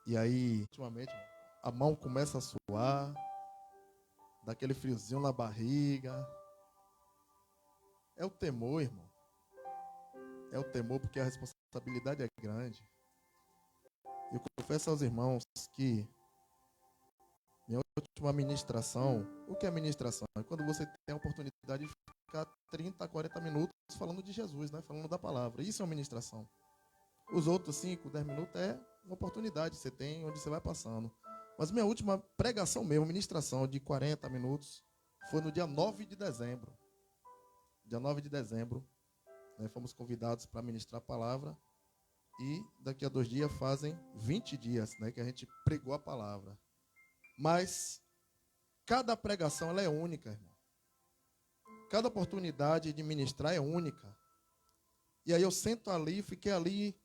E aí, ultimamente, a mão começa a suar, dá aquele friozinho na barriga. É o temor, irmão. É o temor porque a responsabilidade é grande. Eu confesso aos irmãos que minha última ministração, o que é ministração? É quando você tem a oportunidade de ficar 30, 40 minutos falando de Jesus, né? Falando da palavra. Isso é uma ministração. Os outros 5, 10 minutos é uma oportunidade que você tem, onde você vai passando. Mas minha última pregação mesmo, ministração de 40 minutos, foi no dia 9 de dezembro. Dia 9 de dezembro, né, fomos convidados para ministrar a palavra. E daqui a 2 dias fazem 20 dias, né, que a gente pregou a palavra. Mas cada pregação ela é única, irmão. Cada oportunidade de ministrar é única. E aí eu sento ali, fiquei ali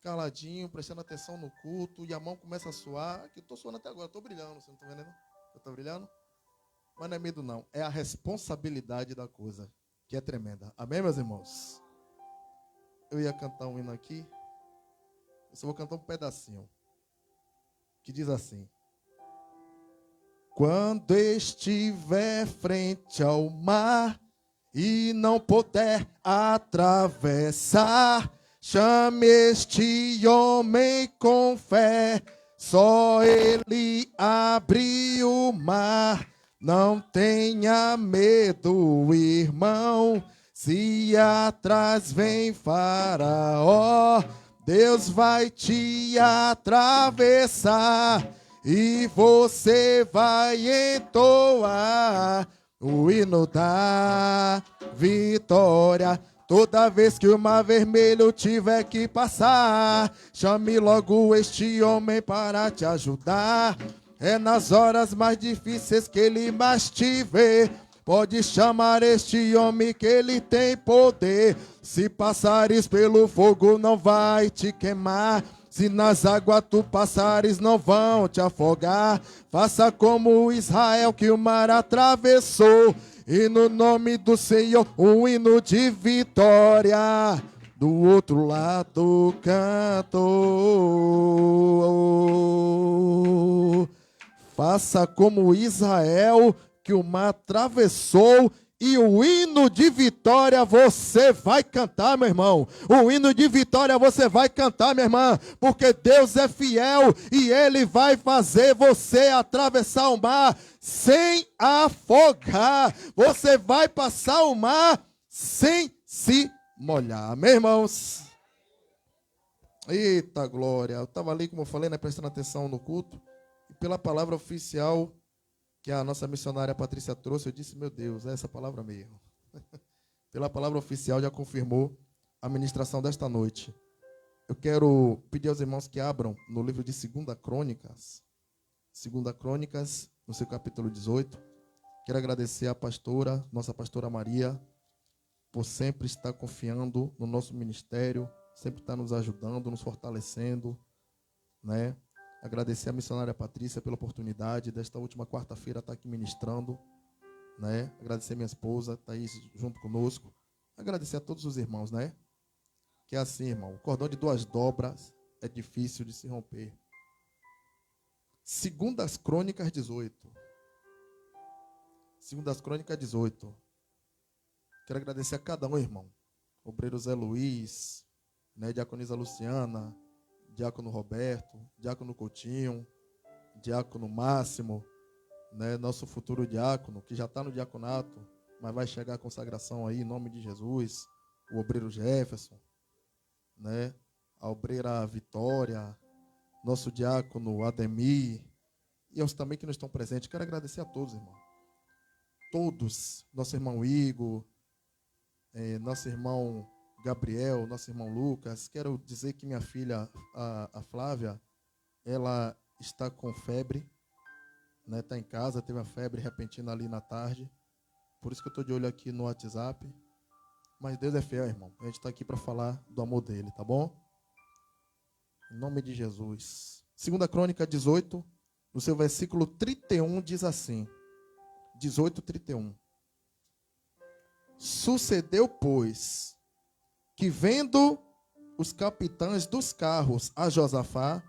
caladinho, prestando atenção no culto, e a mão começa a suar. Que eu estou suando até agora, estou brilhando, você não está vendo? Eu estou brilhando? Mas não é medo não, é a responsabilidade da coisa, que é tremenda. Amém, meus irmãos? Eu ia cantar um hino aqui, eu só vou cantar um pedacinho, que diz assim: quando estiver frente ao mar e não puder atravessar, chame este homem com fé, só ele abriu o mar. Não tenha medo, irmão, se atrás vem Faraó, Deus vai te atravessar e você vai entoar o hino da vitória. Toda vez que o mar vermelho tiver que passar, chame logo este homem para te ajudar. É nas horas mais difíceis que ele mais te vê. Pode chamar este homem que ele tem poder. Se passares pelo fogo não vai te queimar. Se nas águas tu passares não vão te afogar. Faça como Israel que o mar atravessou. E no nome do Senhor um hino de vitória. Do outro lado cantou. Faça como Israel que o mar atravessou. E o hino de vitória você vai cantar, meu irmão. O hino de vitória você vai cantar, minha irmã. Porque Deus é fiel e Ele vai fazer você atravessar o mar sem afogar. Você vai passar o mar sem se molhar. Amém, irmãos? Eita glória. Eu estava ali, como eu falei, né, prestando atenção no culto. E pela palavra oficial que a nossa missionária Patrícia trouxe, eu disse, meu Deus, é essa palavra mesmo. Pela palavra oficial já confirmou a ministração desta noite. Eu quero pedir aos irmãos que abram no livro de 2 Crônicas. 2 Crônicas, no seu capítulo 18. Quero agradecer à pastora, nossa pastora Maria, por sempre estar confiando no nosso ministério, sempre estar nos ajudando, nos fortalecendo, né? Agradecer a missionária Patrícia pela oportunidade desta última quarta-feira estar aqui ministrando, né? Agradecer minha esposa, Thaís, junto conosco. Agradecer a todos os irmãos, né? Que é assim, irmão, o cordão de 2 dobras é difícil de se romper. 2 Crônicas 18. 2 Crônicas 18. Quero agradecer a cada um, irmão. Obreiro Zé Luiz, né? Diaconisa Luciana, Diácono Roberto, Diácono Coutinho, Diácono Máximo, né, nosso futuro diácono, que já está no diaconato, mas vai chegar a consagração aí, em nome de Jesus, o obreiro Jefferson, né, a obreira Vitória, nosso diácono Ademir, e aos também que não estão presentes. Quero agradecer a todos, irmão. Todos, nosso irmão Igor, nosso irmão Gabriel, nosso irmão Lucas. Quero dizer que minha filha, a Flávia, ela está com febre, né? Está em casa, teve uma febre repentina ali na tarde. Por isso que eu estou de olho aqui no WhatsApp. Mas Deus é fiel, irmão. A gente está aqui para falar do amor dele, tá bom? Em nome de Jesus. 2 Crônica 18, no seu versículo 31, diz assim. 18, 31. Sucedeu, pois, que vendo os capitães dos carros a Josafá,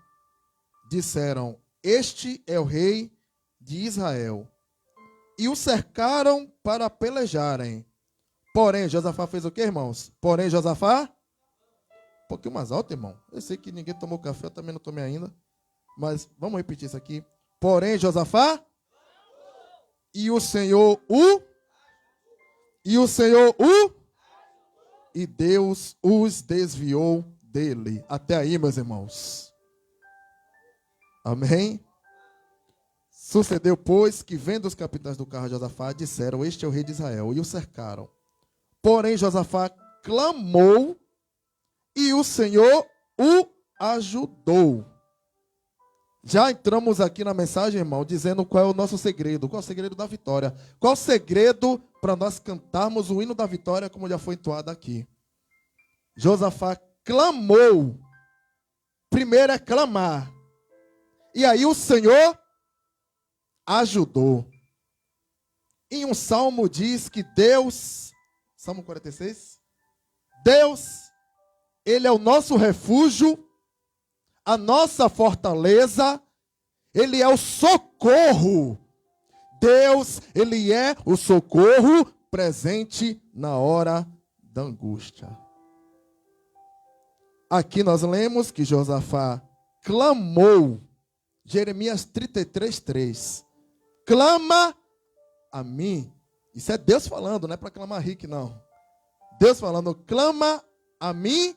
disseram: este é o rei de Israel. E o cercaram para pelejarem. Porém, Josafá fez o quê, irmãos? Porém, Josafá, um pouquinho mais alto, irmão. Eu sei que ninguém tomou café, eu também não tomei ainda. Mas vamos repetir isso aqui. Porém, Josafá, e o Senhor e Deus os desviou dele. Até aí, meus irmãos. Amém? Sucedeu, pois, que vendo os capitães do carro de Josafá, disseram: este é o rei de Israel, e o cercaram. Porém, Josafá clamou, e o Senhor o ajudou. Já entramos aqui na mensagem, irmão, dizendo qual é o nosso segredo. Qual é o segredo da vitória? Qual é o segredo para nós cantarmos o hino da vitória, como já foi entoado aqui? Josafá clamou. Primeiro é clamar. E aí o Senhor ajudou. Em um salmo diz que Deus, Salmo 46, Deus, Ele é o nosso refúgio, a nossa fortaleza, Ele é o socorro. Deus, Ele é o socorro presente na hora da angústia. Aqui nós lemos que Josafá clamou. Jeremias 33:3. Clama a mim. Isso é Deus falando, não é para clamar Rick, não. Deus falando: clama a mim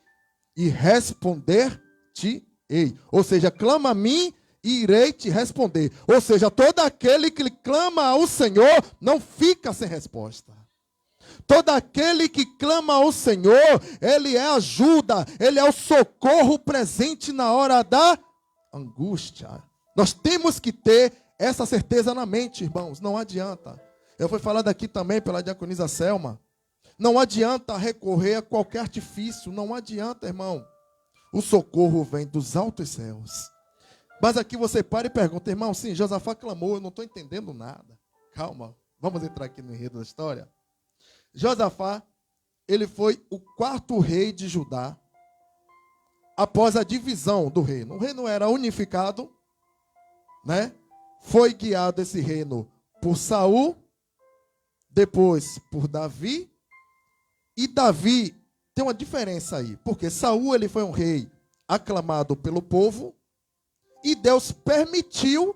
e responder-te-ei. Ou seja, clama a mim e irei te responder. Ou seja, todo aquele que clama ao Senhor não fica sem resposta. Todo aquele que clama ao Senhor, Ele é ajuda, Ele é o socorro presente na hora da angústia. Nós temos que ter essa certeza na mente, irmãos. Não adianta. Eu fui falado aqui também pela diaconisa Selma. Não adianta recorrer a qualquer artifício. Não adianta, irmão. O socorro vem dos altos céus. Mas aqui você para e pergunta: irmão, sim, Josafá clamou, eu não estou entendendo nada. Calma, vamos entrar aqui no enredo da história. Josafá, ele foi o 4º rei de Judá após a divisão do reino. O reino era unificado, né? Foi guiado esse reino por Saul, depois por Davi. E Davi tem uma diferença aí, porque Saul, ele foi um rei aclamado pelo povo, e Deus permitiu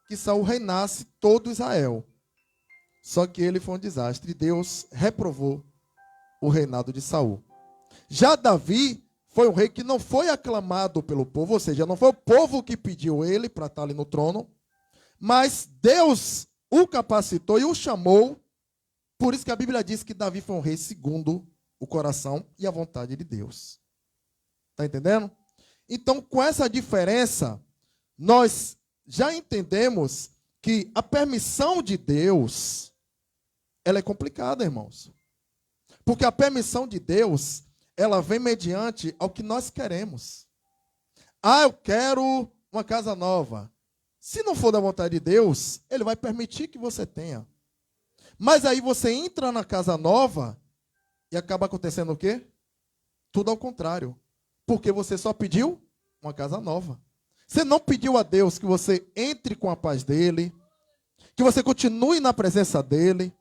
que Saul reinasse todo Israel. Só que ele foi um desastre, e Deus reprovou o reinado de Saul. Já Davi foi um rei que não foi aclamado pelo povo, ou seja, não foi o povo que pediu ele para estar ali no trono, mas Deus o capacitou e o chamou. Por isso que a Bíblia diz que Davi foi um rei segundo o coração e a vontade de Deus. Está entendendo? Então, com essa diferença, nós já entendemos que a permissão de Deus, ela é complicada, irmãos. Porque a permissão de Deus, ela vem mediante ao que nós queremos. Ah, eu quero uma casa nova. Se não for da vontade de Deus, Ele vai permitir que você tenha. Mas aí você entra na casa nova e acaba acontecendo o quê? Tudo ao contrário. Porque você só pediu uma casa nova. Você não pediu a Deus que você entre com a paz dEle, que você continue na presença dEle,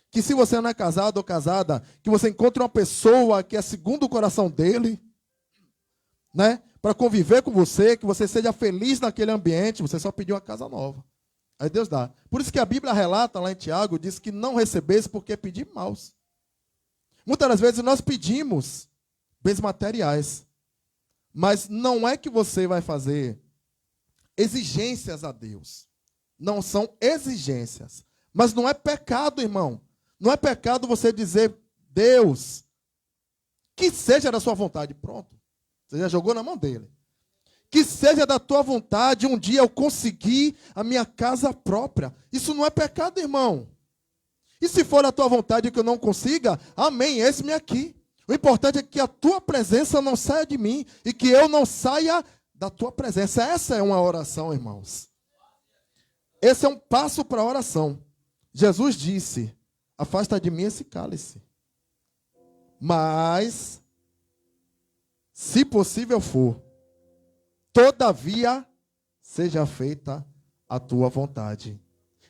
que se você não é casado ou casada, que você encontre uma pessoa que é segundo o coração dEle, né? Para conviver com você, que você seja feliz naquele ambiente. Você só pediu uma casa nova. Aí Deus dá. Por isso que a Bíblia relata lá em Tiago, diz que não recebesse porque pedimos maus. Muitas das vezes nós pedimos bens materiais, mas não é que você vai fazer exigências a Deus. Não são exigências. Mas não é pecado, irmão. Não é pecado você dizer: Deus, que seja da sua vontade. Pronto. Você já jogou na mão dele. Que seja da tua vontade um dia eu conseguir a minha casa própria. Isso não é pecado, irmão. E se for a tua vontade que eu não consiga, amém, eis-me aqui. O importante é que a tua presença não saia de mim e que eu não saia da tua presença. Essa é uma oração, irmãos. Esse é um passo para a oração. Jesus disse: afasta de mim esse cálice. Mas, se possível for, todavia, seja feita a tua vontade.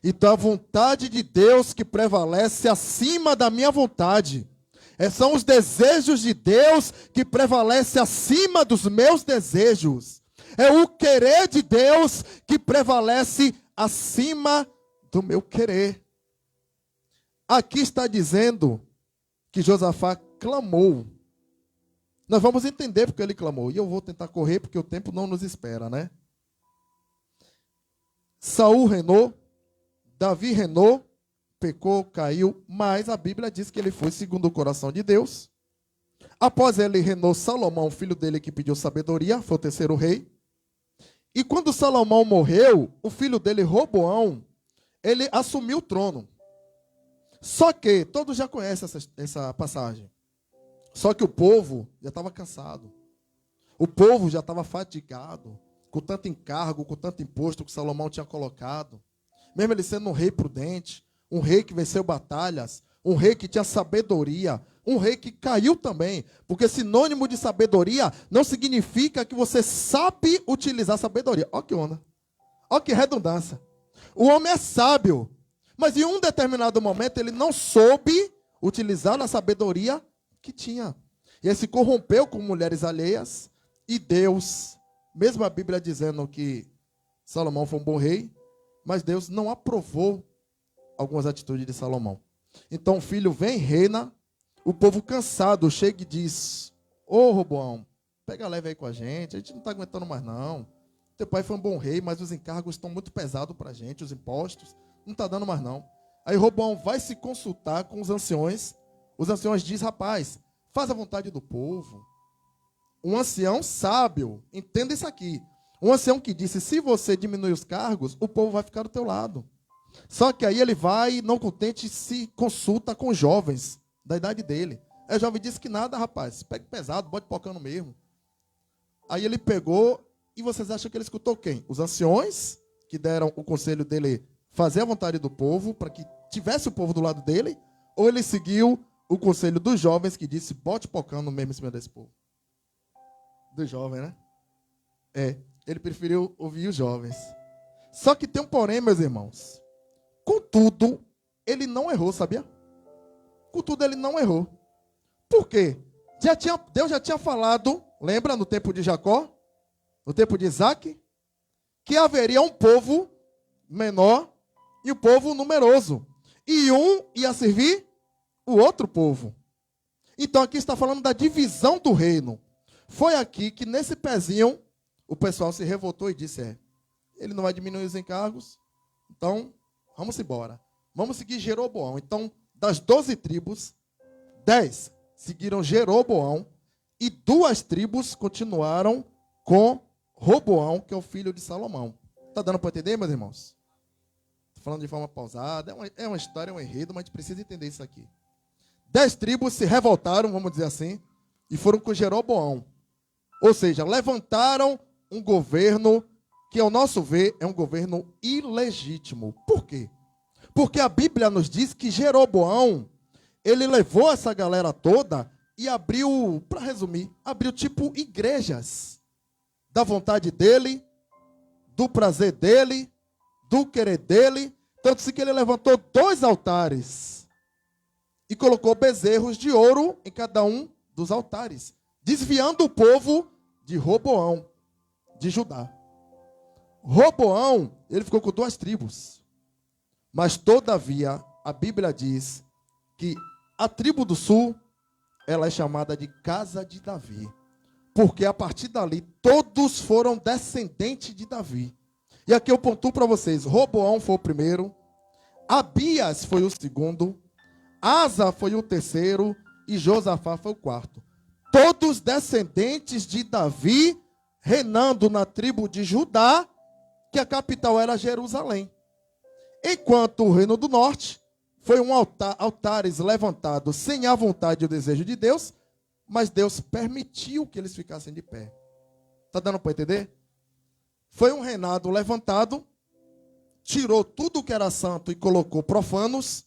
Então, a vontade de Deus que prevalece acima da minha vontade. São os desejos de Deus que prevalecem acima dos meus desejos. É o querer de Deus que prevalece acima do meu querer. Aqui está dizendo que Josafá clamou. Nós vamos entender porque ele clamou. E eu vou tentar correr porque o tempo não nos espera, né? Saul reinou, Davi reinou, pecou, caiu, mas a Bíblia diz que ele foi segundo o coração de Deus. Após ele reinou Salomão, filho dele que pediu sabedoria, foi o terceiro rei. E quando Salomão morreu, o filho dele, Roboão, ele assumiu o trono. Só que, todos já conhecem essa passagem. Só que o povo já estava cansado. O povo já estava fatigado com tanto encargo, com tanto imposto que Salomão tinha colocado. Mesmo ele sendo um rei prudente, um rei que venceu batalhas, um rei que tinha sabedoria, um rei que caiu também. Porque sinônimo de sabedoria não significa que você sabe utilizar sabedoria. Olha que onda. Olha que redundância. O homem é sábio, mas em um determinado momento ele não soube utilizar a sabedoria que tinha. E ele se corrompeu com mulheres alheias. E Deus, mesmo a Bíblia dizendo que Salomão foi um bom rei, mas Deus não aprovou algumas atitudes de Salomão. Então o filho vem, reina, o povo cansado chega e diz: ô Roboão, pega leve aí com a gente não está aguentando mais não. Teu pai foi um bom rei, mas os encargos estão muito pesados para a gente, os impostos, não está dando mais não. Aí Roboão vai se consultar com os anciões dizem: rapaz, faz a vontade do povo. Um ancião sábio, entenda isso aqui. Um ancião que disse: se você diminuir os cargos, o povo vai ficar do teu lado. Só que aí ele vai, não contente, se consulta com jovens da idade dele. Aí o jovem disse que nada, rapaz, pegue pesado, bote pocando mesmo. Aí ele pegou, e vocês acham que ele escutou quem? Os anciões, que deram o conselho dele fazer a vontade do povo, para que tivesse o povo do lado dele, ou ele seguiu o conselho dos jovens, que disse: bote pocando mesmo em cima desse povo? Do jovem, né? Ele preferiu ouvir os jovens. Só que tem um porém, meus irmãos. Contudo, ele não errou, sabia? Contudo, ele não errou. Por quê? Deus já tinha falado, lembra, no tempo de Jacó, no tempo de Isaac, que haveria um povo menor e um povo numeroso. E um ia servir o outro povo. Então aqui está falando da divisão do reino. Foi aqui que nesse pezinho o pessoal se revoltou e disse: ele não vai diminuir os encargos, então vamos embora. Vamos seguir Jeroboão. Então, das 12 tribos, 10 seguiram Jeroboão e 2 tribos continuaram com Roboão, que é o filho de Salomão. Está dando para entender, meus irmãos? Estou falando de forma pausada. É uma história, é um enredo, mas a gente precisa entender isso aqui. 10 tribos se revoltaram, vamos dizer assim, e foram com Jeroboão. Ou seja, levantaram um governo que, ao nosso ver, é um governo ilegítimo. Por quê? Porque a Bíblia nos diz que Jeroboão, ele levou essa galera toda e abriu, para resumir, abriu tipo igrejas da vontade dele, do prazer dele, do querer dele. Tanto que ele levantou 2 altares e colocou bezerros de ouro em cada um dos altares, desviando o povo de Roboão, de Judá. Roboão, ele ficou com 2 tribos. Mas, todavia, a Bíblia diz que a tribo do sul, ela é chamada de casa de Davi. Porque, a partir dali, todos foram descendentes de Davi. E aqui eu pontuo para vocês: Roboão foi o primeiro, Abias foi o segundo, Asa foi o terceiro e Josafá foi o quarto. Todos descendentes de Davi, reinando na tribo de Judá, que a capital era Jerusalém. Enquanto o reino do norte foi um altares levantados sem a vontade e o desejo de Deus, mas Deus permitiu que eles ficassem de pé. Está dando para entender? Foi um reinado levantado, tirou tudo que era santo e colocou profanos.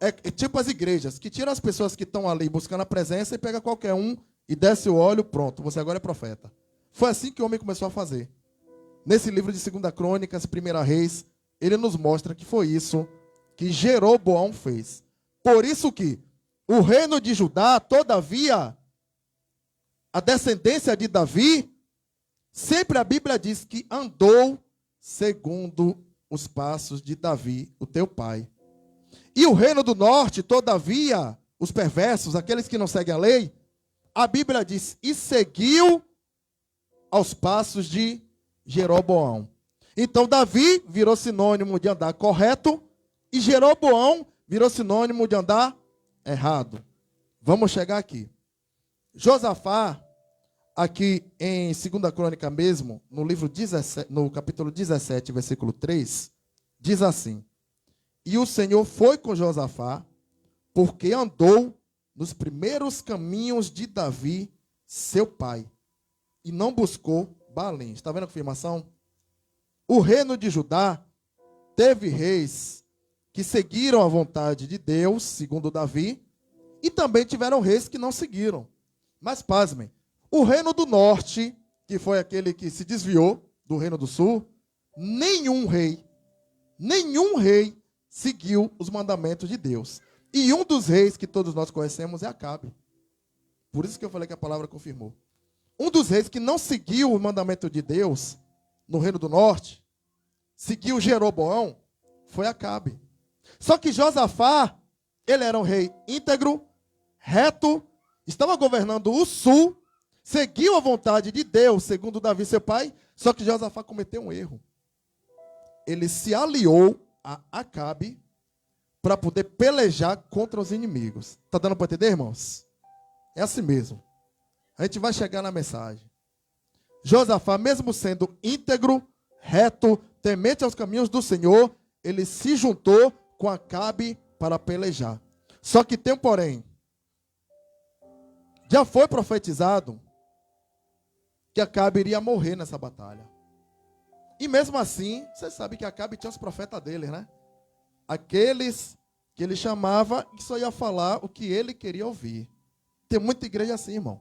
É tipo as igrejas, que tiram as pessoas que estão ali buscando a presença e pega qualquer um e desce o óleo, pronto, você agora é profeta. Foi assim que o homem começou a fazer. nesse livro de 2 Crônicas, 1 Reis, ele nos mostra que foi isso que Jeroboão fez. Por isso que o reino de Judá, todavia, a descendência de Davi, sempre a Bíblia diz que andou segundo os passos de Davi, o teu pai. E o reino do norte, todavia, os perversos, aqueles que não seguem a lei, a Bíblia diz, e seguiu aos passos de Jeroboão. Então Davi virou sinônimo de andar correto e Jeroboão virou sinônimo de andar errado. Vamos chegar aqui. Josafá, aqui em 2 Crônica mesmo, no livro 17, no capítulo 17, versículo 3, diz assim: E o Senhor foi com Josafá, porque andou nos primeiros caminhos de Davi, seu pai, e não buscou Baalins. Está vendo a afirmação? O reino de Judá teve reis que seguiram a vontade de Deus, segundo Davi, e também tiveram reis que não seguiram. Mas pasmem, o reino do norte, que foi aquele que se desviou do reino do sul, nenhum rei seguiu os mandamentos de Deus. E um dos reis que todos nós conhecemos é Acabe. Por isso que eu falei que a palavra confirmou. Um dos reis que não seguiu o mandamento de Deus no reino do norte, seguiu Jeroboão, foi Acabe. Só que Josafá, ele era um rei íntegro, reto, estava governando o sul, seguiu a vontade de Deus, segundo Davi, seu pai, só que Josafá cometeu um erro. Ele se aliou a Acabe para poder pelejar contra os inimigos. Está dando para entender, irmãos? É assim mesmo. A gente vai chegar na mensagem. Josafá, mesmo sendo íntegro, reto, temente aos caminhos do Senhor, ele se juntou com Acabe para pelejar. Só que tem um porém. Já foi profetizado que Acabe iria morrer nessa batalha. E mesmo assim, você sabe que Acabe tinha os profetas dele, né? Aqueles que ele chamava e só ia falar o que ele queria ouvir. Tem muita igreja assim, irmão.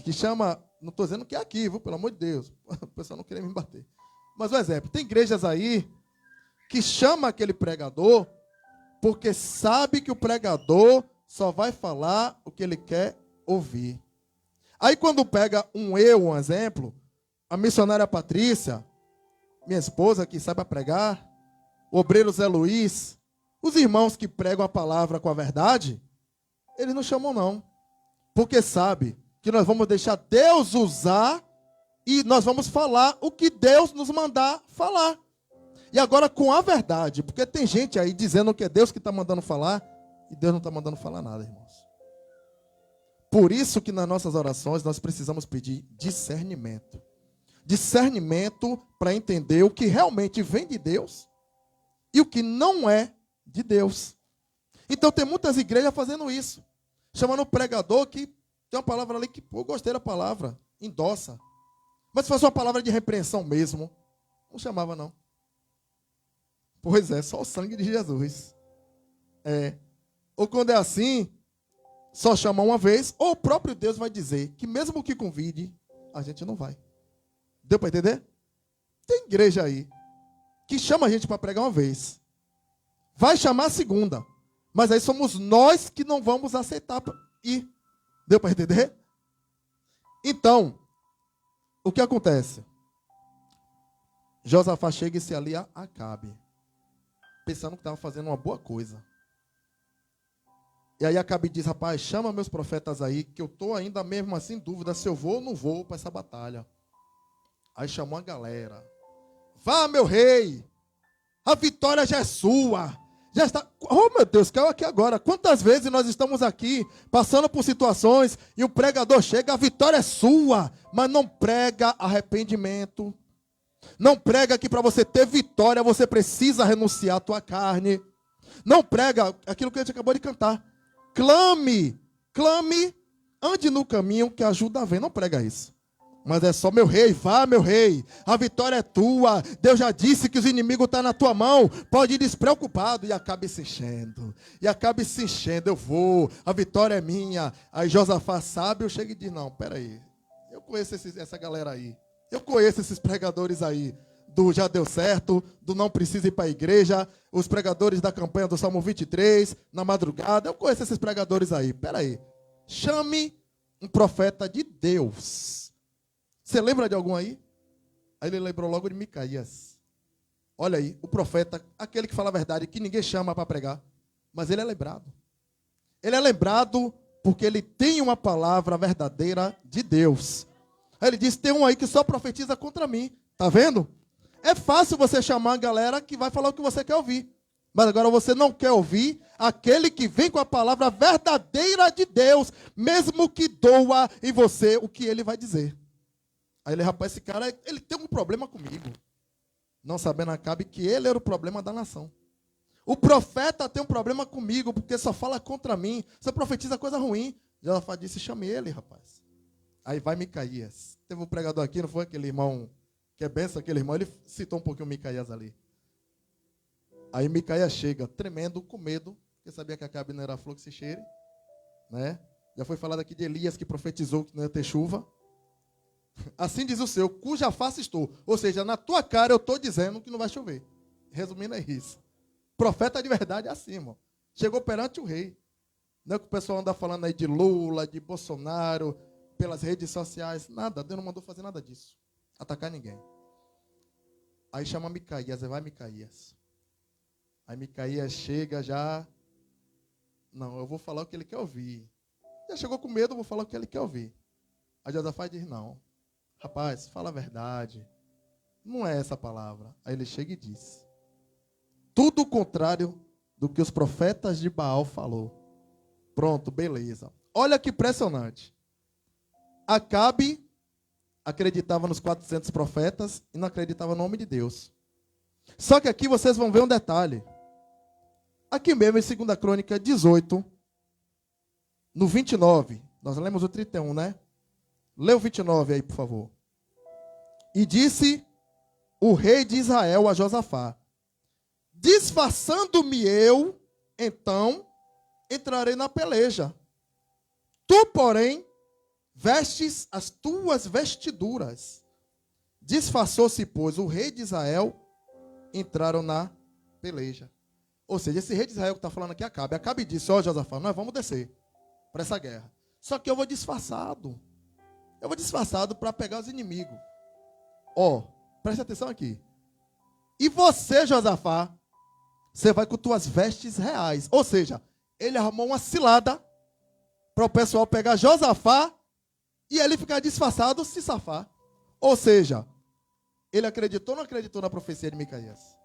Que chama, não estou dizendo que é aqui, viu? Pelo amor de Deus. O pessoal não queria me bater. Mas um exemplo, tem igrejas aí que chama aquele pregador porque sabe que o pregador só vai falar o que ele quer ouvir. Aí quando pega um exemplo, a missionária Patrícia, minha esposa que sabe pregar, o obreiro Zé Luiz, os irmãos que pregam a palavra com a verdade, eles não chamam não. Porque sabe que nós vamos deixar Deus usar e nós vamos falar o que Deus nos mandar falar. E agora com a verdade, porque tem gente aí dizendo que é Deus que está mandando falar e Deus não está mandando falar nada, irmãos. Por isso que nas nossas orações nós precisamos pedir discernimento. Discernimento para entender o que realmente vem de Deus e o que não é de Deus. Então tem muitas igrejas fazendo isso. Chamando o pregador que tem uma palavra ali que, eu gostei da palavra, endossa. Mas se fosse uma palavra de repreensão mesmo, não chamava não. Pois é, só o sangue de Jesus. Ou quando é assim, só chama uma vez, ou o próprio Deus vai dizer que mesmo que convide, a gente não vai. Deu para entender? Tem igreja aí que chama a gente para pregar uma vez. Vai chamar a segunda. Mas aí somos nós que não vamos aceitar ir. Deu para entender? Então, o que acontece? Josafá chega e se alia a Acabe, pensando que estava fazendo uma boa coisa. E aí Acabe diz, rapaz, chama meus profetas aí, que eu estou ainda mesmo assim em dúvida se eu vou ou não vou para essa batalha. Aí chamou a galera. Vá, meu rei, a vitória já é sua. Já está. Oh, meu Deus, caiu aqui agora. Quantas vezes nós estamos aqui, passando por situações, e o pregador chega, a vitória é sua, mas não prega arrependimento. Não prega que para você ter vitória, você precisa renunciar à tua carne. Não prega aquilo que a gente acabou de cantar. Clame, ande no caminho que ajuda a ver. Não prega isso. Mas é só, meu rei, vá, meu rei, a vitória é tua, Deus já disse que os inimigos estão na tua mão, pode ir despreocupado, e acabe se enchendo, eu vou, a vitória é minha. Aí Josafá sábio chega e diz, não, peraí, eu conheço essa galera aí, eu conheço esses pregadores aí, do já deu certo, do não precisa ir para a igreja, os pregadores da campanha do Salmo 23, na madrugada. Eu conheço esses pregadores aí. Peraí. Chame um profeta de Deus. Você lembra de algum aí? Aí ele lembrou logo de Micaías. Olha aí, o profeta, aquele que fala a verdade, que ninguém chama para pregar. Mas ele é lembrado. Ele é lembrado porque ele tem uma palavra verdadeira de Deus. Aí ele diz, tem um aí que só profetiza contra mim. Tá vendo? É fácil você chamar a galera que vai falar o que você quer ouvir. Mas agora você não quer ouvir aquele que vem com a palavra verdadeira de Deus, mesmo que doa em você o que ele vai dizer. Aí ele, rapaz, esse cara, ele tem um problema comigo. Não sabendo Acabe que ele era o problema da nação. O profeta tem um problema comigo, porque só fala contra mim, só profetiza coisa ruim. Josafá disse, chame ele, rapaz. Aí vai Micaías. Teve um pregador aqui, não foi aquele irmão... que é benção aquele irmão, ele citou um pouquinho Micaías ali. Aí Micaías chega, tremendo, com medo, porque sabia que Acabe não era flor que se cheire, né? Já foi falado aqui de Elias, que profetizou que não ia ter chuva. Assim diz o seu, cuja face estou. Ou seja, na tua cara eu estou dizendo que não vai chover. Resumindo, é isso. Profeta de verdade é assim, irmão. Chegou perante o rei. Não é que o pessoal anda falando aí de Lula, de Bolsonaro, pelas redes sociais. Nada, Deus não mandou fazer nada disso. Atacar ninguém. Aí chama Micaías, aí vai Micaías. Aí Micaías chega já. Não, eu vou falar o que ele quer ouvir. Já chegou com medo, eu vou falar o que ele quer ouvir. Aí Josafá diz, não. Rapaz, fala a verdade. Não é essa a palavra. Aí ele chega e diz. Tudo o contrário do que os profetas de Baal falou. Pronto, beleza. Olha que impressionante. Acabe acreditava nos 400 profetas e não acreditava no homem de Deus. Só que aqui vocês vão ver um detalhe. Aqui mesmo em 2 Crônica 18, no 29, nós lemos o 31, né? Lê o 29 aí, por favor. E disse o rei de Israel a Josafá, disfarçando-me eu, então, entrarei na peleja. Tu, porém, vestes as tuas vestiduras. Disfarçou-se, pois, o rei de Israel, entraram na peleja. Ou seja, esse rei de Israel que está falando aqui, Acabe. Acabe disse, ó Josafá, nós vamos descer para essa guerra. Só que eu vou disfarçado. Eu vou disfarçado para pegar os inimigos. Ó, preste atenção aqui. E você, Josafá, você vai com tuas vestes reais. Ou seja, ele arrumou uma cilada para o pessoal pegar Josafá e ele ficar disfarçado, se safar. Ou seja, ele acreditou ou não acreditou na profecia de Micaías?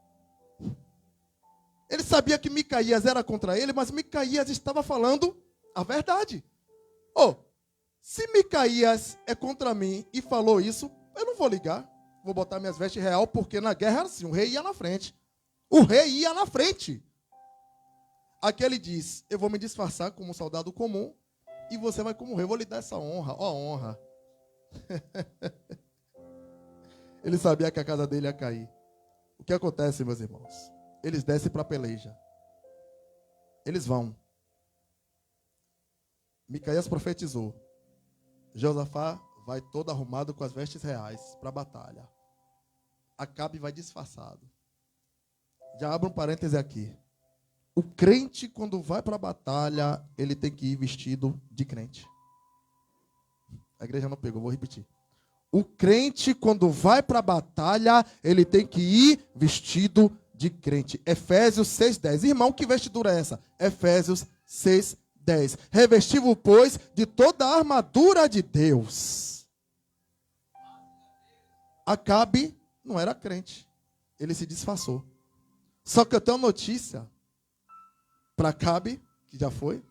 Ele sabia que Micaías era contra ele, mas Micaías estava falando a verdade. Se Micaías é contra mim e falou isso, eu não vou ligar. Vou botar minhas vestes real, porque na guerra era assim, o rei ia na frente. O rei ia na frente. Aqui ele diz, eu vou me disfarçar como um soldado comum, e você vai como rei, eu vou lhe dar essa honra, ó honra. Ele sabia que a casa dele ia cair. O que acontece, meus irmãos? Eles descem para a peleja. Eles vão. Micaías profetizou. Josafá vai todo arrumado com as vestes reais para a batalha. Acabe vai disfarçado. Já abro um parêntese aqui. O crente, quando vai para a batalha, ele tem que ir vestido de crente. A igreja não pegou, vou repetir. O crente, quando vai para a batalha, ele tem que ir vestido de crente. Efésios 6:10. Irmão, que vestidura é essa? Efésios 6:10. Revesti-vos, pois, de toda a armadura de Deus. Acabe não era crente. Ele se disfarçou. Só que eu tenho uma notícia para Acabe, que já foi,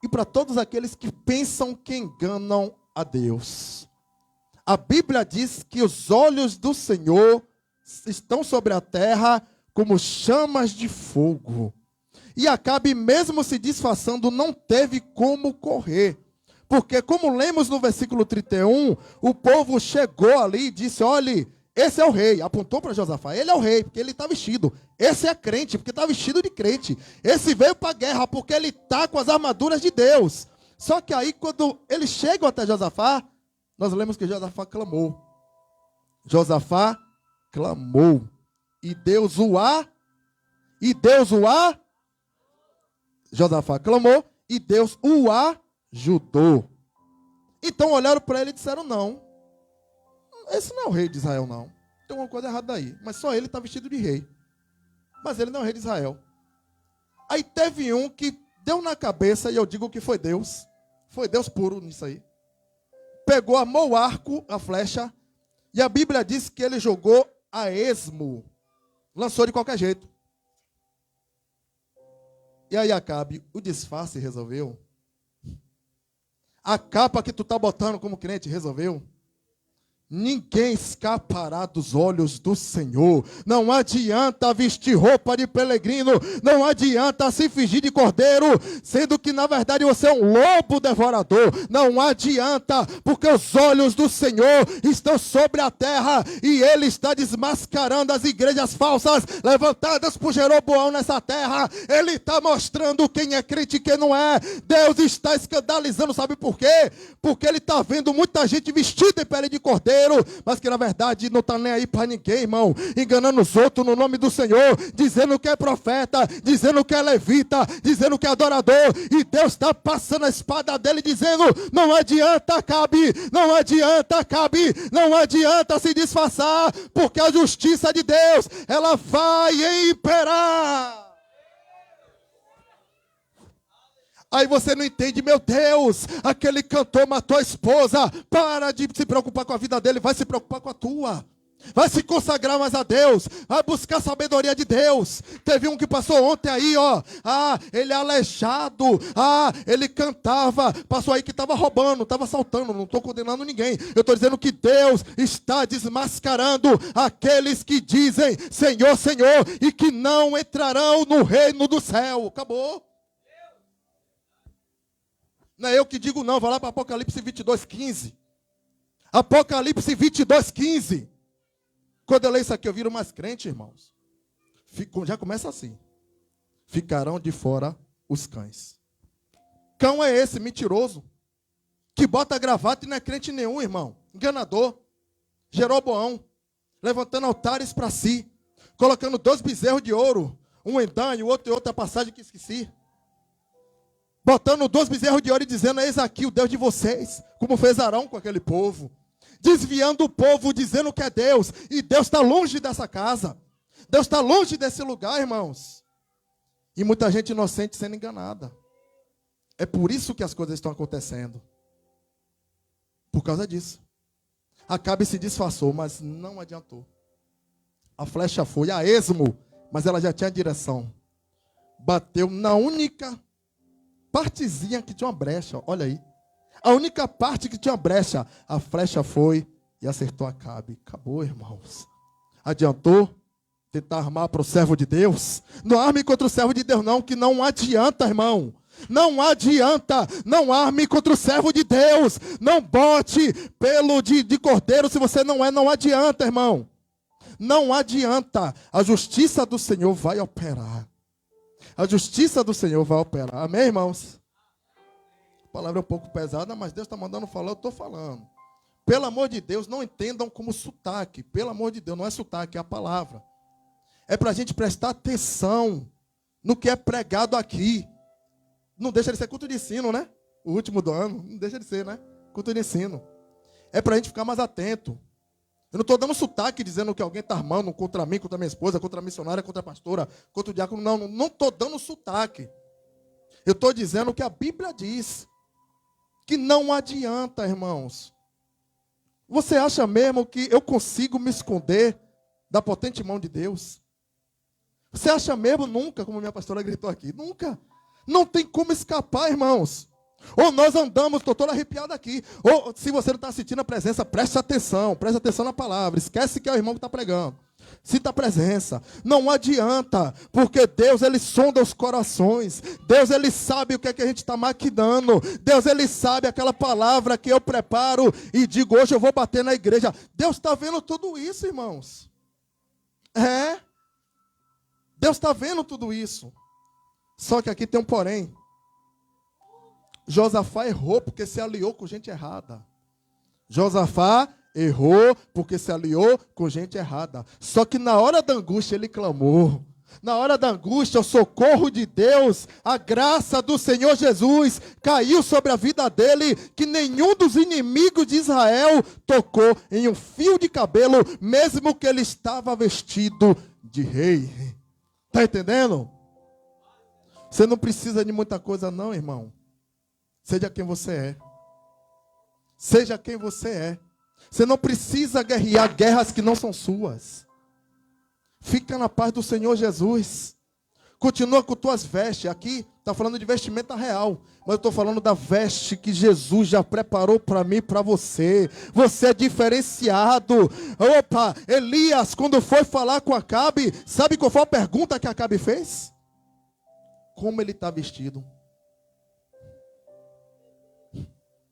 e para todos aqueles que pensam que enganam a Deus. A Bíblia diz que os olhos do Senhor estão sobre a terra como chamas de fogo. E Acabe, mesmo se disfarçando, não teve como correr. Porque, como lemos no versículo 31, o povo chegou ali e disse, olhe, esse é o rei. Apontou para Josafá, ele é o rei, porque ele está vestido. Esse é crente, porque está vestido de crente. Esse veio para a guerra, porque ele está com as armaduras de Deus. Só que aí, quando eles chegam até Josafá, nós lemos que Josafá clamou. Josafá clamou. E Deus o Josafá clamou e Deus o ajudou. Então olharam para ele e disseram: não, esse não é o rei de Israel, não. Tem uma coisa errada aí. Mas só ele está vestido de rei. Mas ele não é o rei de Israel. Aí teve um que deu na cabeça, e eu digo que foi Deus. Foi Deus puro nisso aí. Pegou, amou o arco, a flecha, e a Bíblia diz que ele jogou a esmo. Lançou de qualquer jeito. E aí, Acabe, o disfarce resolveu? A capa que tu está botando como crente resolveu? Ninguém escapará dos olhos do Senhor. Não adianta vestir roupa de peregrino. Não adianta se fingir de cordeiro, sendo que na verdade você é um lobo devorador. Não adianta, porque os olhos do Senhor estão sobre a terra e Ele está desmascarando as igrejas falsas levantadas por Jeroboão nessa terra. Ele está mostrando quem é crente e quem não é. Deus está escandalizando, sabe por quê? Porque Ele está vendo muita gente vestida em pele de cordeiro, mas que na verdade não está nem aí para ninguém, irmão, enganando os outros no nome do Senhor, dizendo que é profeta, dizendo que é levita, dizendo que é adorador, e Deus está passando a espada dele dizendo: não adianta, Acabe, não adianta, Acabe, não adianta se disfarçar, porque a justiça de Deus, ela vai imperar. Aí você não entende: meu Deus, aquele cantor matou a esposa. Para de se preocupar com a vida dele, vai se preocupar com a tua. Vai se consagrar mais a Deus, vai buscar a sabedoria de Deus. Teve um que passou ontem aí, ó. Ele é aleijado. Ele cantava. Passou aí que estava roubando, estava assaltando. Não estou condenando ninguém. Eu estou dizendo que Deus está desmascarando aqueles que dizem Senhor, Senhor, e que não entrarão no reino do céu. Acabou. Não é eu que digo não, vai lá para Apocalipse 22:15. Apocalipse 22:15. Quando eu leio isso aqui, eu viro mais crente, irmãos. Já começa assim: ficarão de fora os cães. Cão é esse, mentiroso, que bota gravata e não é crente nenhum, irmão. Enganador. Jeroboão, levantando altares para si, colocando 2 bezerros de ouro, um em Dan e o outro em outra passagem que esqueci. Botando 2 bezerros de ouro e dizendo: eis aqui o Deus de vocês, como fez Arão com aquele povo. Desviando o povo, dizendo que é Deus. E Deus está longe dessa casa. Deus está longe desse lugar, irmãos. E muita gente inocente sendo enganada. É por isso que as coisas estão acontecendo. Por causa disso. Acabe se disfarçou, mas não adiantou. A flecha foi a esmo, mas ela já tinha direção. Bateu na única partezinha que tinha uma brecha, olha aí. A única parte que tinha uma brecha, a flecha foi e acertou Acabe. Acabou, irmãos. Adiantou tentar armar para o servo de Deus? Não arme contra o servo de Deus não, que não adianta, irmão. Não adianta, não arme contra o servo de Deus. Não bote pelo de cordeiro se você não adianta, irmão. Não adianta. A justiça do Senhor vai operar. A justiça do Senhor vai operar. Amém, irmãos? A palavra é um pouco pesada, mas Deus está mandando falar, eu estou falando. Pelo amor de Deus, não entendam como sotaque. Pelo amor de Deus, não é sotaque, é a palavra. É para a gente prestar atenção no que é pregado aqui. Não deixa de ser culto de ensino, né? O último do ano, não deixa de ser, né? Culto de ensino. É para a gente ficar mais atento. Eu não estou dando sotaque dizendo que alguém está armando contra mim, contra minha esposa, contra a missionária, contra a pastora, contra o diácono. Não estou dando sotaque. Eu estou dizendo o que a Bíblia diz. Que não adianta, irmãos. Você acha mesmo que eu consigo me esconder da potente mão de Deus? Você acha mesmo? Nunca, como minha pastora gritou aqui. Nunca. Não tem como escapar, irmãos. Ou nós andamos, estou todo arrepiado aqui. Ou se você não está sentindo a presença, preste atenção na palavra. Esquece que é o irmão que está pregando. Sinta a presença. Não adianta, porque Deus, Ele sonda os corações. Deus, Ele sabe o que é que a gente está maquinando. Deus, Ele sabe aquela palavra que eu preparo e digo, hoje eu vou bater na igreja. Deus está vendo tudo isso, irmãos. Deus está vendo tudo isso. Só que aqui tem um porém. Josafá errou porque se aliou com gente errada. Josafá Errou porque se aliou com gente errada. Só que na hora da angústia ele clamou. Na hora da angústia, o socorro de Deus, a graça do Senhor Jesus caiu sobre a vida dele, que nenhum dos inimigos de Israel tocou em um fio de cabelo, mesmo que ele estava vestido de rei. Está entendendo? Você não precisa de muita coisa não, irmão. Seja quem você é. Seja quem você é. Você não precisa guerrear guerras que não são suas. Fica na paz do Senhor Jesus. Continua com tuas vestes. Aqui está falando de vestimenta real. Mas eu estou falando da veste que Jesus já preparou para mim e para você. Você é diferenciado. Opa, Elias, quando foi falar com Acabe, sabe qual foi a pergunta que Acabe fez? Como ele está vestido?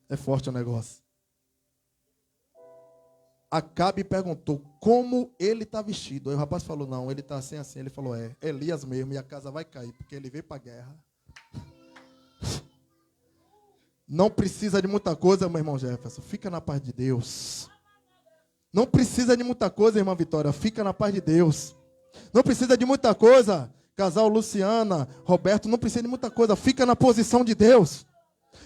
É forte o negócio. Acabe perguntou como ele está vestido. Aí o rapaz falou, não, ele está assim, assim. Ele falou, Elias mesmo, e a casa vai cair, porque ele veio para a guerra. Não precisa de muita coisa, meu irmão Jefferson. Fica na paz de Deus. Não precisa de muita coisa, irmã Vitória. Fica na paz de Deus. Não precisa de muita coisa. Casal Luciana, Roberto, não precisa de muita coisa. Fica na posição de Deus.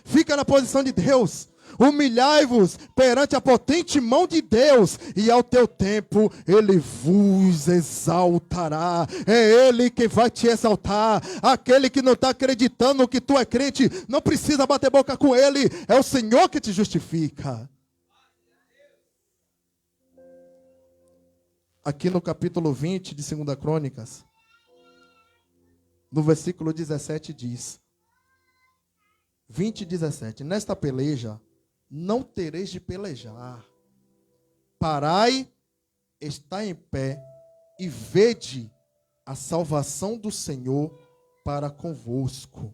Fica na posição de Deus. Humilhai-vos perante a potente mão de Deus, e ao teu tempo Ele vos exaltará. É Ele que vai te exaltar. Aquele que não está acreditando que tu é crente, não precisa bater boca com Ele. É o Senhor que te justifica. Aqui no capítulo 20 de 2 Crônicas, no versículo 17 diz, 20:17, nesta peleja não tereis de pelejar. Parai, está em pé e vede a salvação do Senhor para convosco.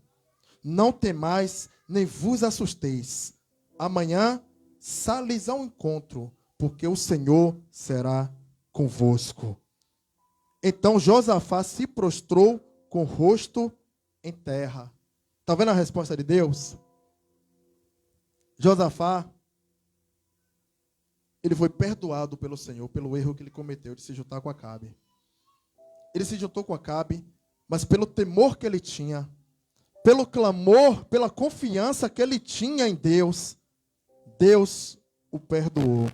Não temais, nem vos assusteis. Amanhã sales ao encontro, porque o Senhor será convosco. Então Josafá se prostrou com o rosto em terra. Está vendo a resposta de Deus? Josafá, ele foi perdoado pelo Senhor, pelo erro que ele cometeu de se juntar com Acabe. Ele se juntou com Acabe, mas pelo temor que ele tinha, pelo clamor, pela confiança que ele tinha em Deus, Deus o perdoou.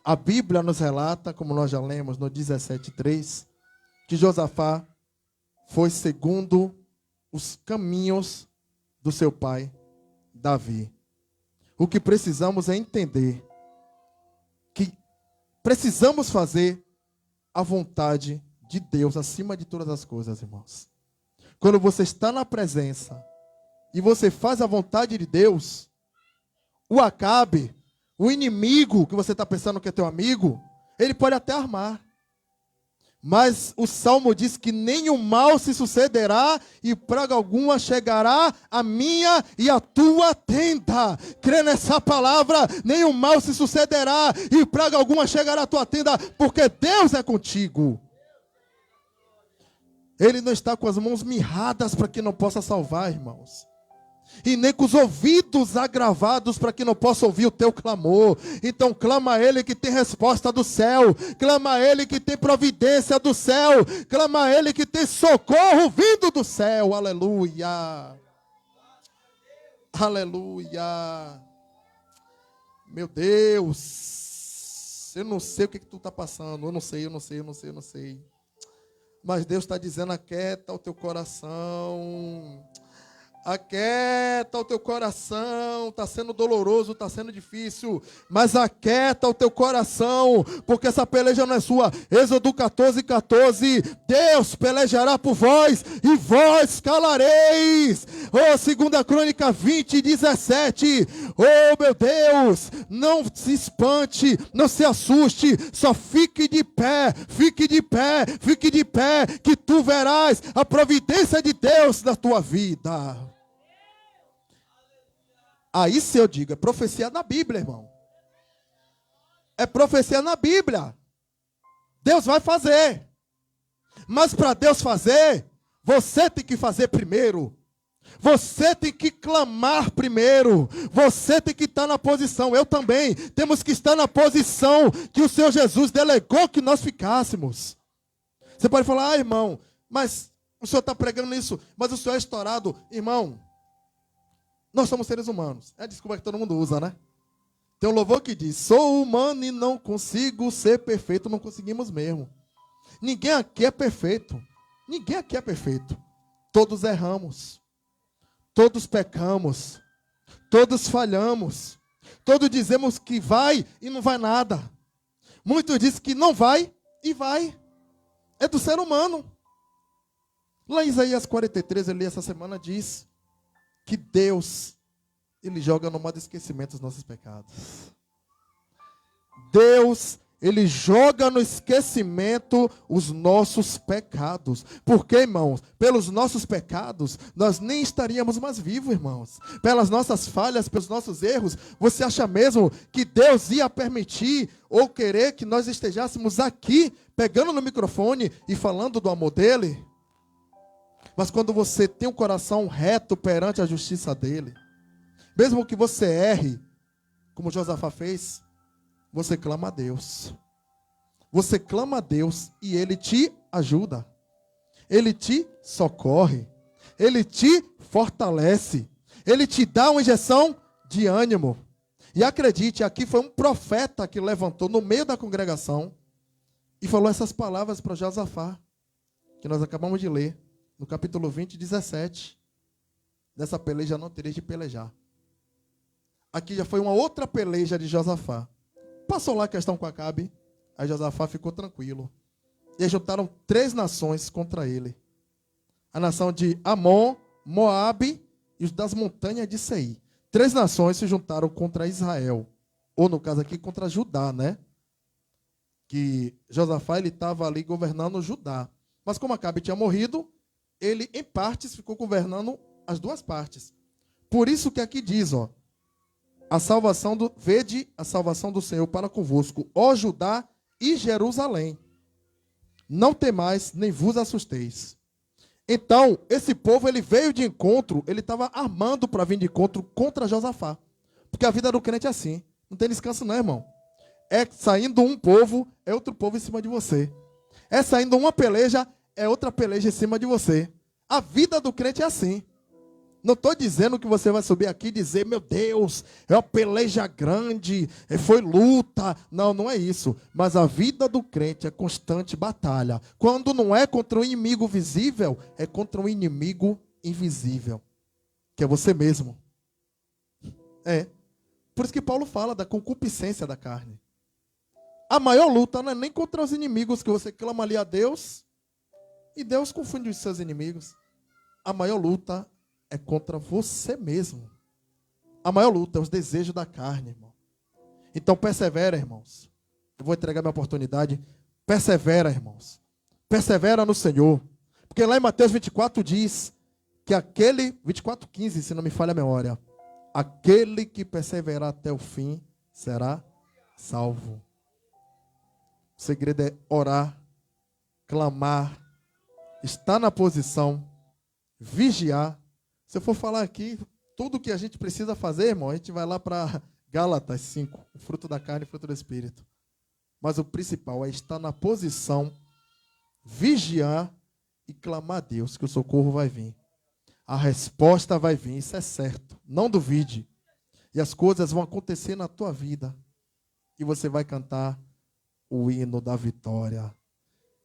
A Bíblia nos relata, como nós já lemos no 17:3, que Josafá foi segundo os caminhos do seu pai, Davi. O que precisamos é entender que precisamos fazer a vontade de Deus acima de todas as coisas, irmãos. Quando você está na presença e você faz a vontade de Deus, o Acabe, o inimigo que você está pensando que é teu amigo, ele pode até armar. Mas o Salmo diz que nenhum mal se sucederá e praga alguma chegará à minha e à tua tenda. Crê nessa palavra, nenhum mal se sucederá e praga alguma chegará à tua tenda, porque Deus é contigo. Ele não está com as mãos mirradas para que não possa salvar, irmãos. E nem com os ouvidos agravados para que não possa ouvir o teu clamor. Então clama a Ele que tem resposta do céu. Clama a Ele que tem providência do céu. Clama a Ele que tem socorro vindo do céu. Aleluia. Aleluia. Meu Deus. Eu não sei o que tu está passando. Eu não sei. Mas Deus está dizendo, aquieta o teu coração. Aquieta o teu coração, está sendo doloroso, está sendo difícil, mas aquieta o teu coração, porque essa peleja não é sua. Êxodo 14:14, Deus pelejará por vós, e vós calareis. 2 Crônica 20:17, meu Deus, não se espante, não se assuste, só fique de pé, que tu verás a providência de Deus na tua vida. Aí se eu digo, é profecia na Bíblia, irmão. É profecia na Bíblia. Deus vai fazer. Mas para Deus fazer, você tem que fazer primeiro. Você tem que clamar primeiro. Você tem que estar na posição. Eu também. Temos que estar na posição que o Senhor Jesus delegou que nós ficássemos. Você pode falar, irmão, mas o senhor está pregando isso, mas o senhor é estourado. Irmão, nós somos seres humanos. É a desculpa que todo mundo usa, né? Tem um louvor que diz, sou humano e não consigo ser perfeito. Não conseguimos mesmo. Ninguém aqui é perfeito. Ninguém aqui é perfeito. Todos erramos. Todos pecamos. Todos falhamos. Todos dizemos que vai e não vai nada. Muitos dizem que não vai e vai. É do ser humano. Lá em Isaías 43, eu li essa semana, diz que Deus, Ele joga no modo esquecimento os nossos pecados. Deus, Ele joga no esquecimento os nossos pecados. Porque, irmãos, pelos nossos pecados, nós nem estaríamos mais vivos, irmãos. Pelas nossas falhas, pelos nossos erros, você acha mesmo que Deus ia permitir ou querer que nós estejéssemos aqui, pegando no microfone e falando do amor dEle? Mas quando você tem um coração reto perante a justiça dEle, mesmo que você erre, como Josafá fez, você clama a Deus. Você clama a Deus e Ele te ajuda. Ele te socorre. Ele te fortalece. Ele te dá uma injeção de ânimo. E acredite, aqui foi um profeta que levantou no meio da congregação e falou essas palavras para Josafá, que nós acabamos de ler, no capítulo 20, 17. Dessa peleja não tereis de pelejar. Aqui já foi uma outra peleja de Josafá. Passou lá a questão com Acabe, aí Josafá ficou tranquilo. E aí juntaram 3 nações contra ele. A nação de Amon, Moabe e os das montanhas de Seir. 3 nações se juntaram contra Israel. Ou no caso aqui, contra Judá, né? Que Josafá, ele estava ali governando Judá. Mas como Acabe tinha morrido, ele em partes ficou governando as 2 partes. Por isso que aqui diz, ó, vede a salvação do Senhor para convosco, ó Judá e Jerusalém. Não temais, nem vos assusteis. Então, esse povo, ele veio de encontro, ele estava armando para vir de encontro contra Josafá. Porque a vida do crente é assim. Não tem descanso não, irmão. É saindo um povo, é outro povo em cima de você. É saindo uma peleja, é outra peleja em cima de você. A vida do crente é assim. Não estou dizendo que você vai subir aqui e dizer, meu Deus, é uma peleja grande, foi luta. Não, não é isso. Mas a vida do crente é constante batalha. Quando não é contra um inimigo visível, é contra um inimigo invisível, que é você mesmo. É. Por isso que Paulo fala da concupiscência da carne. A maior luta não é nem contra os inimigos, que você clama ali a Deus, e Deus confunde os seus inimigos. A maior luta é contra você mesmo. A maior luta é os desejos da carne, irmão. Então persevera, irmãos. Eu vou entregar minha oportunidade. Persevera, irmãos. Persevera no Senhor. Porque lá em Mateus 24 diz que aquele, 24:15, se não me falha a memória, aquele que perseverar até o fim será salvo. O segredo é orar, clamar, estar na posição, vigiar. Se eu for falar aqui, tudo que a gente precisa fazer, irmão, a gente vai lá para Gálatas 5, o fruto da carne e o fruto do Espírito. Mas o principal é estar na posição, vigiar e clamar a Deus, que o socorro vai vir. A resposta vai vir, isso é certo. Não duvide. E as coisas vão acontecer na tua vida. E você vai cantar o hino da vitória,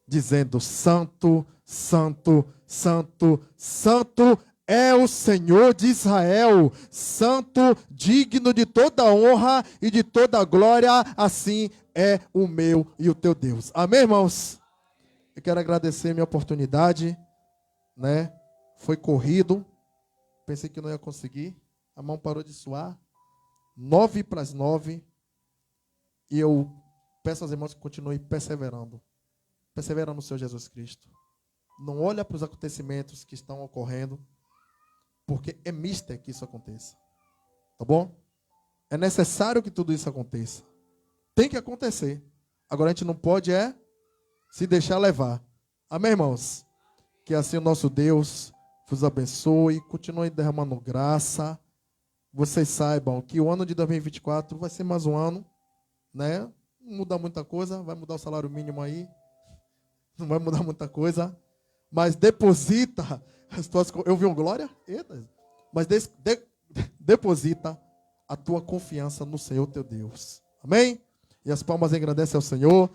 dizendo, Santo, Santo, Santo, Santo é o Senhor de Israel, santo, digno de toda honra e de toda glória, assim é o meu e o teu Deus. Amém, irmãos? Eu quero agradecer a minha oportunidade, né? Foi corrido, pensei que não ia conseguir, a mão parou de suar, 8:50, e eu peço aos irmãos que continuem perseverando. Persevera no Senhor Jesus Cristo. Não olha para os acontecimentos que estão ocorrendo, porque é mister que isso aconteça. Tá bom? É necessário que tudo isso aconteça. Tem que acontecer. Agora a gente não pode se deixar levar. Amém, irmãos? Que assim o nosso Deus vos abençoe, continue derramando graça. Vocês saibam que o ano de 2024 vai ser mais um ano, né? Não muda muita coisa, vai mudar o salário mínimo aí, não vai mudar muita coisa, mas deposita as tuas... Eu vi um glória? Eita. Mas deposita a tua confiança no Senhor teu Deus. Amém? E as palmas engrandecem ao Senhor.